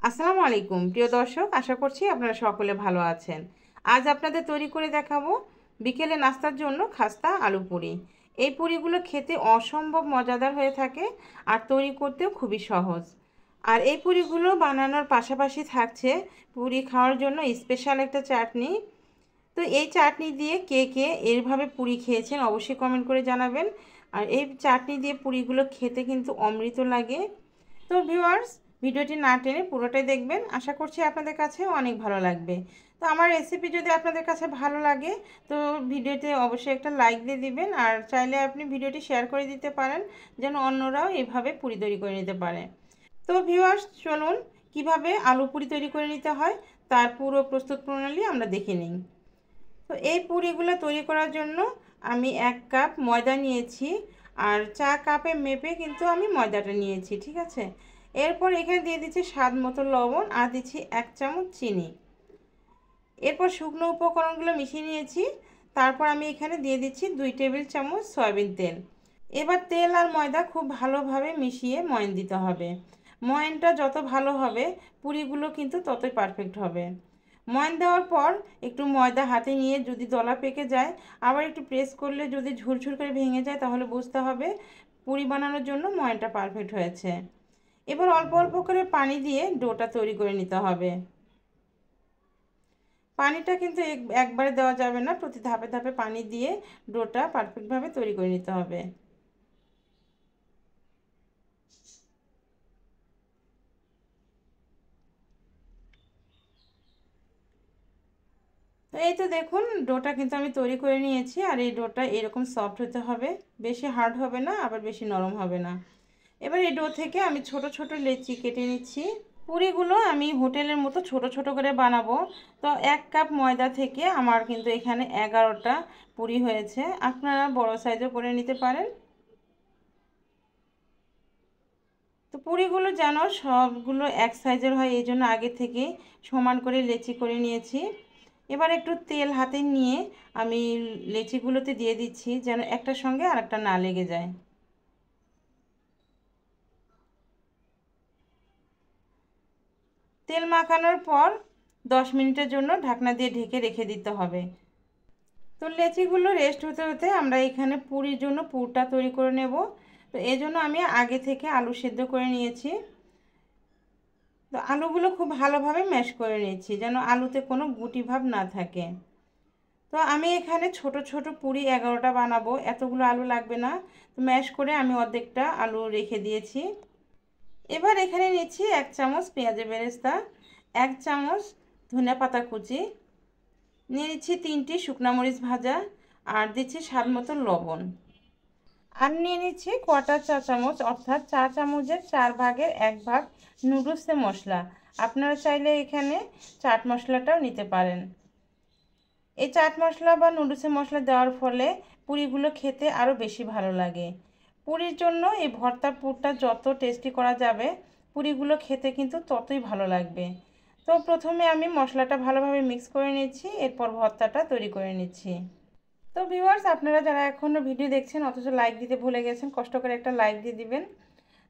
আসসালামু আলাইকুম প্রিয় দর্শক, আশা করছি আপনারা সকলে ভালো আছেন। আজ আপনাদের তৈরি করে দেখাবো বিকেলে নাস্তার জন্য খাস্তা আলু পুরি। এই পুরিগুলো খেতে অসম্ভব মজাদার হয়ে থাকে আর তৈরি করতেও খুবই সহজ। আর এই পুরিগুলো বানানোর পাশাপাশি থাকছে পুরি খাওয়ার জন্য স্পেশাল একটা চাটনি। তো এই চাটনি দিয়ে কে কে এইভাবে পুরি খেয়েছেন অবশ্যই কমেন্ট করে জানাবেন। আর এই চাটনি দিয়ে পুরিগুলো খেতে কিন্তু অমৃত লাগে। তো ভিউয়ার্স, ভিডিওটি না টেনে পুরোটাই দেখবেন, আশা করছি আপনাদের কাছে অনেক ভালো লাগবে। তো আমার রেসিপি যদি আপনাদের কাছে ভালো লাগে তো ভিডিওতে অবশ্যই একটা লাইক দিয়ে দিবেন, আর চাইলে আপনি ভিডিওটি শেয়ার করে দিতে পারেন যেন অন্যরাও এভাবে পুরি তৈরি করে নিতে পারে। তো ভিউয়ার্স, চলুন কিভাবে আলু পুরি তৈরি করে নিতে হয় তার পুরো প্রস্তুত প্রণালী আমরা দেখে নিই। তো এই পুরিগুলো তৈরি করার জন্য আমি 1 কাপ ময়দা নিয়েছি, আর চা কাপে মেপে কিন্তু আমি ময়দাটা নিয়েছি, ঠিক আছে। এরপর এখানে দিয়ে দিচ্ছি স্বাদ মতো লবণ আর দিচ্ছি 1 চামচ চিনি। এরপর শুকনো উপকরণগুলো মিশিয়ে নিয়েছি। তারপর আমি এখানে দিয়ে দিচ্ছি 2 টেবিল চামচ সয়াবিন তেল। এবার তেল আর ময়দা খুব ভালোভাবে মিশিয়ে ময়ান দিতে হবে। ময়ানটা যত ভালো হবে পুরিগুলো কিন্তু ততই পারফেক্ট হবে। ময়ান দেওয়ার পর একটু ময়দা হাতে নিয়ে যদি দলা পেকে যায়, আবার একটু প্রেস করলে যদি ঝুরঝুর করে ভেঙে যায়, তাহলে বুঝতে হবে পুরি বানানোর জন্য ময়ানটা পারফেক্ট হয়েছে। এবার অল্প অল্প করে পানি দিয়ে ডোটা তৈরি করে নিতে হবে। পানিটা কিন্তু একবারে দেওয়া যাবে না, প্রতি ধাপে ধাপে পানি দিয়ে ডোটা পারফেক্টভাবে তৈরি করে নিতে হবে। তো এই তো দেখুন, ডোটা কিন্তু আমি তৈরি করে নিয়েছি। আর এই ডোটা এরকম সফট হতে হবে, বেশি হার্ড হবে না আবার বেশি নরম হবে না। এবার এই ডো থেকে আমি ছোট ছোট লেচি কেটে নিচ্ছি। পুরিগুলো আমি হোটেলের মতো ছোট ছোট করে বানাবো। তো 1 কাপ ময়দা থেকে আমার কিন্তু এখানে 11টা পুরি হয়েছে। আপনারা বড় সাইজও করে নিতে পারেন। তো পুরিগুলো যেন সবগুলো এক সাইজের হয়, এই জন্য আগে থেকে সমান করে লেচি করে নিয়েছি। এবার একটু তেল হাতে নিয়ে আমি লেচিগুলোতে দিয়ে দিচ্ছি যেন একটার সঙ্গে আরেকটা না লেগে যায়। তেল মাখানোর পর 10 মিনিটের জন্য ঢাকনা দিয়ে ঢেকে রেখে দিতে হবে। তো লেচিগুলো রেস্ট হতে হতে আমরা এখানে পুরির জন্য পুরটা তৈরি করে নেব। তো এই জন্য আমি আগে থেকে আলু সেদ্ধ করে নিয়েছি। তো আলুগুলো খুব ভালোভাবে ম্যাশ করে নিয়েছি যেন আলুতে কোনো গুটি ভাব না থাকে। তো আমি এখানে ছোট ছোট পুরি 11টা বানাবো, এতগুলো আলু লাগবে না। তো ম্যাশ করে আমি অর্ধেকটা আলু রেখে দিয়েছি। এবার এখানে নিচ্ছি 1 চামচ পেঁয়াজের বেরেস্তা, 1 চামচ ধনিয়া পাতা কুচি, নিয়ে নিচ্ছি 3টি শুকনো মরিচ ভাজা, আর দিচ্ছি স্বাদ মতো লবণ। আর নিয়ে নিচ্ছি 1/4 চা চামচ অর্থাৎ 4 চামচের 4 ভাগের 1 ভাগ নুডলসের মশলা। আপনারা চাইলে এখানে চাট মশলাটাও নিতে পারেন। এই চাট মশলা বা নুডলসের মশলা দেওয়ার ফলে পুরিগুলো খেতে আরও বেশি ভালো লাগে। পুরির জন্য এই ভর্তা পুরটা যত টেস্টি করা যাবে পুরিগুলো খেতে কিন্তু ততই ভালো লাগবে। তো প্রথমে আমি মশলাটা ভালোভাবে মিক্স করে নিচ্ছি, এরপর ভর্তাটা তৈরি করে নিচ্ছি। তো ভিউয়ার্স, আপনারা যারা এখনও ভিডিও দেখছেন অথচ লাইক দিতে ভুলে গেছেন, কষ্ট করে একটা লাইক দিয়ে দিবেন।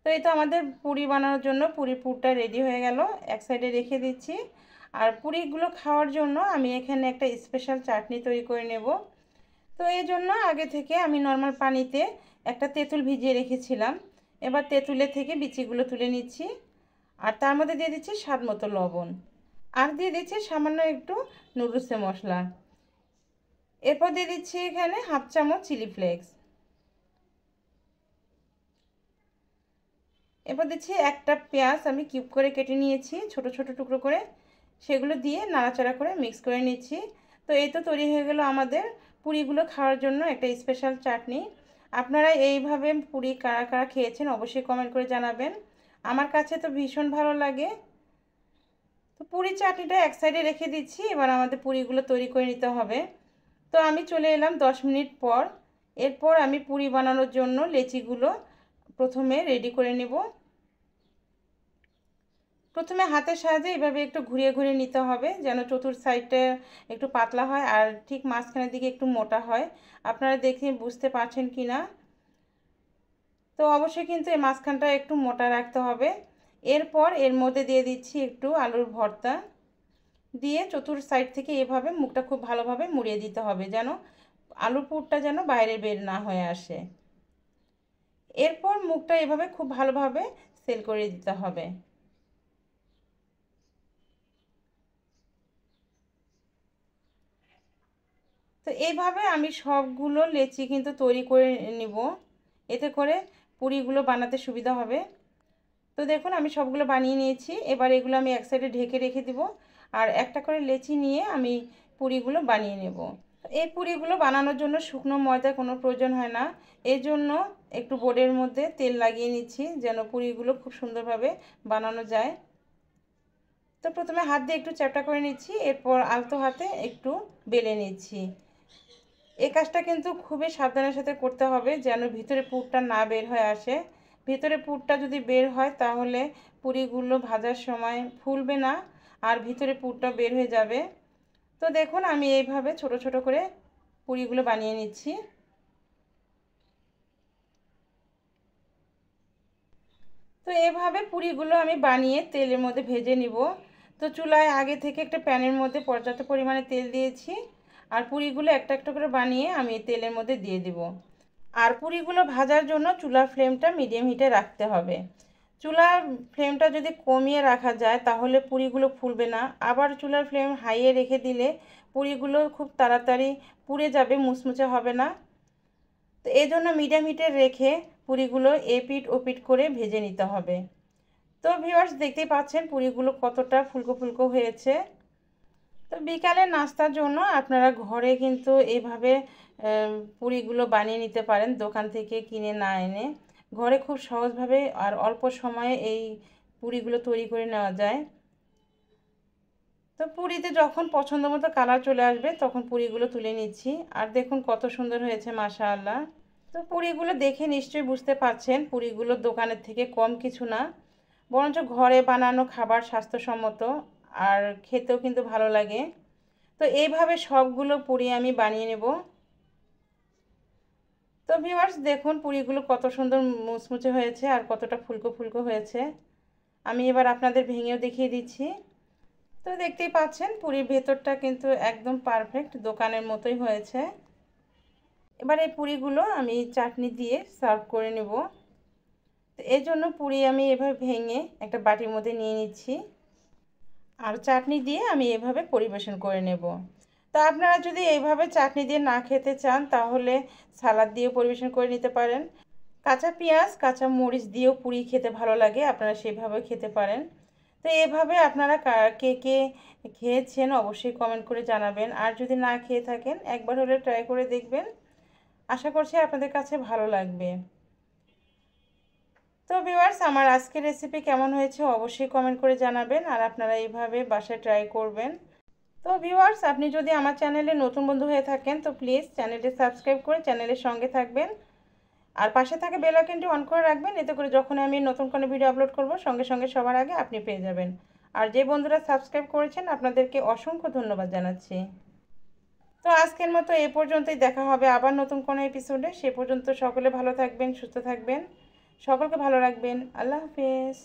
তো এই তো আমাদের পুরি বানানোর জন্য পুরি পুরটা রেডি হয়ে গেল, এক সাইডে রেখে দিচ্ছি। আর পুরিগুলো খাওয়ার জন্য আমি এখানে একটা স্পেশাল চাটনি তৈরি করে নেব। তো এই জন্য আগে থেকে আমি নর্মাল পানিতে একটা তেঁতুল ভিজিয়ে রেখেছিলাম। এবার তেঁতুলের থেকে বিচিগুলো তুলে নিচ্ছি, আর তার মধ্যে দিয়ে দিচ্ছি স্বাদ মতো লবণ, আর দিয়ে দিচ্ছি সামান্য একটু নুডলসের মশলা। এরপর দিয়ে দিচ্ছি এখানে 1/2 চামচ চিলি ফ্লেক্স। এরপর দিচ্ছি একটা পেঁয়াজ আমি কিউব করে কেটে নিয়েছি ছোট ছোট টুকরো করে, সেগুলো দিয়ে নাড়াচাড়া করে মিক্স করে নিচ্ছি। তো এই তো তৈরি হয়ে গেল আমাদের পুরিগুলো খাওয়ার জন্য একটা স্পেশাল চাটনি। আপনারা এইভাবে পুরি কারা কারা খেয়েছেন অবশ্যই কমেন্ট করে জানাবেন। আমার কাছে তো ভীষণ ভালো লাগে। তো পুরি চাটনিটা এক সাইডে রেখে দিচ্ছি, এবার আমাদের পুরিগুলো তৈরি করে নিতে হবে। তো আমি চলে এলাম 10 মিনিট পর। এরপর আমি পুরি বানানোর জন্য লেচিগুলো প্রথমে রেডি করে নেব। প্রথমে হাতের সাহায্যে এভাবে একটু ঘুরিয়ে ঘুরিয়ে নিতে হবে যেন চতুর সাইডটা একটু পাতলা হয় আর ঠিক মাঝখানের দিকে একটু মোটা হয়। আপনারা দেখে বুঝতে পারছেন কি না? তো অবশ্যই কিন্তু এই মাঝখানটা একটু মোটা রাখতে হবে। এরপর এর মধ্যে দিয়ে দিচ্ছি একটু আলুর ভর্তা, দিয়ে চতুর সাইড থেকে এভাবে মুখটা খুব ভালোভাবে মুড়িয়ে দিতে হবে, যেন আলুর পুরটা যেন বাইরে বের না হয়ে আসে। এরপর মুখটা এভাবে খুব ভালোভাবে সেল করে দিতে হবে। তো এইভাবে আমি সবগুলো লেচি কিন্তু তৈরি করে নিব, এতে করে পুরিগুলো বানাতে সুবিধা হবে। তো দেখুন আমি সবগুলো বানিয়ে নিয়েছি। এবার এগুলো আমি এক সাইডে ঢেকে রেখে দিব, আর একটা করে লেচি নিয়ে আমি পুরিগুলো বানিয়ে নেব। এই পুরিগুলো বানানোর জন্য শুকনো ময়দার কোনো প্রয়োজন হয় না, এই জন্য একটু বোর্ডের মধ্যে তেল লাগিয়ে নিচ্ছি যেন পুরিগুলো খুব সুন্দরভাবে বানানো যায়। তো প্রথমে হাত দিয়ে একটু চ্যাপটা করে নিচ্ছি, এরপর আলতো হাতে একটু বেলে নিচ্ছি। এই কাজটা কিন্তু খুবই সাবধানের সাথে করতে হবে যেন ভিতরে পুরটা না বের হয়ে আসে। ভিতরে পুরটা যদি বের হয় তাহলে পুরিগুলো ভাজার সময় ফুলবে না, আর ভিতরে পুরটা বের হয়ে যাবে। তো দেখুন আমি এইভাবে ছোট ছোট করে পুরিগুলো বানিয়ে নিচ্ছি। তো এভাবে পুরিগুলো আমি বানিয়ে তেলের মধ্যে ভেজে নিব। তো চুলায় আগে থেকে একটা প্যানের মধ্যে পর্যাপ্ত পরিমাণে তেল দিয়েছি, আর পুরিগুলো একটা একটা করে বানিয়ে আমি তেলের মধ্যে দিয়ে দিব। আর পুরিগুলো ভাজার জন্য চুলার ফ্লেমটা মিডিয়াম হিটে রাখতে হবে। চুলার ফ্লেমটা যদি কমিয়ে রাখা যায় তাহলে পুরিগুলো ফুলবে না, আবার চুলার ফ্লেম হাইয়ে রেখে দিলে পুরিগুলো খুব তাড়াতাড়ি পুড়ে যাবে, মুচমুচে হবে না। তো এই জন্য মিডিয়াম হিটে রেখে পুরিগুলো এপিট ওপিট করে ভেজে নিতে হবে। তো ভিউয়ার্স দেখতেই পাচ্ছেন পুরিগুলো কতটা ফুলকো ফুলকো হয়েছে। তো বিকালের নাস্তার জন্য আপনারা ঘরে কিন্তু এইভাবে পুরিগুলো বানিয়ে নিতে পারেন, দোকান থেকে কিনে না এনে। ঘরে খুব সহজভাবে আর অল্প সময়ে এই পুরিগুলো তৈরি করে নেওয়া যায়। তো পুরিতে যখন পছন্দ মতো কালার চলে আসবে তখন পুরিগুলো তুলে নিচ্ছি, আর দেখুন কত সুন্দর হয়েছে মাশাআল্লাহ। তো পুরিগুলো দেখে নিশ্চয়ই বুঝতে পারছেন পুরিগুলো দোকানের থেকে কম কিছু না, বরঞ্চ ঘরে বানানো খাবার স্বাস্থ্যসম্মত, আর খেতেও কিন্তু ভালো লাগে। তো এইভাবে সবগুলো পুরি আমি বানিয়ে নেব। তো ভিউয়ার্স দেখুন পুরিগুলো কত সুন্দর মুচমুচে হয়েছে আর কতটা ফুলকো ফুলকো হয়েছে। আমি এবার আপনাদের ভেঙেও দেখিয়ে দিচ্ছি। তো দেখতেই পাচ্ছেন পুরির ভেতরটা কিন্তু একদম পারফেক্ট দোকানের মতোই হয়েছে। এবার এই পুরিগুলো আমি চাটনি দিয়ে সার্ভ করে নেব। তো এই জন্য পুরি আমি এভাবে ভেঙে একটা বাটির মধ্যে নিয়ে নিচ্ছি, আর চাটনি দিয়ে আমি এভাবে পরিবেশন করে নেব। তো আপনারা যদি এইভাবে চাটনি দিয়ে না খেতে চান তাহলে সালাদ দিয়েও পরিবেশন করে নিতে পারেন। কাঁচা পেঁয়াজ কাঁচা মরিচ দিয়েও পুরি খেতে ভালো লাগে, আপনারা সেভাবে খেতে পারেন। তো এভাবে আপনারা কে কে খেয়েছেন অবশ্যই কমেন্ট করে জানাবেন, আর যদি না খেয়ে থাকেন একবার হলে ট্রাই করে দেখবেন, আশা করছি আপনাদের কাছে ভালো লাগবে। তো ভিউয়ার্স আমার আজকের রেসিপি কেমন হয়েছে অবশ্যই কমেন্ট করে জানাবেন, আর আপনারা এইভাবে বাসায় ট্রাই করবেন। তো ভিউয়ার্স আপনি যদি আমার চ্যানেলে নতুন বন্ধু হয়ে থাকেন তো প্লিজ চ্যানেলটি সাবস্ক্রাইব করে চ্যানেলের সঙ্গে থাকবেন, আর পাশে থাকা বেল আইকনটি অন করে রাখবেন, এতে করে যখন আমি নতুন কোনো ভিডিও আপলোড করব সঙ্গে সঙ্গে সবার আগে আপনি পেয়ে যাবেন। আর যে বন্ধুরা সাবস্ক্রাইব করেছেন আপনাদেরকে অসংখ্য ধন্যবাদ জানাচ্ছি। তো আজকের মতো এ পর্যন্তই, দেখা হবে আবার নতুন কোনো এপিসোডে। সে পর্যন্ত সকলে ভালো থাকবেন, সুস্থ থাকবেন, সকলকে ভালো রাখবেন। আল্লাহ হাফেজ।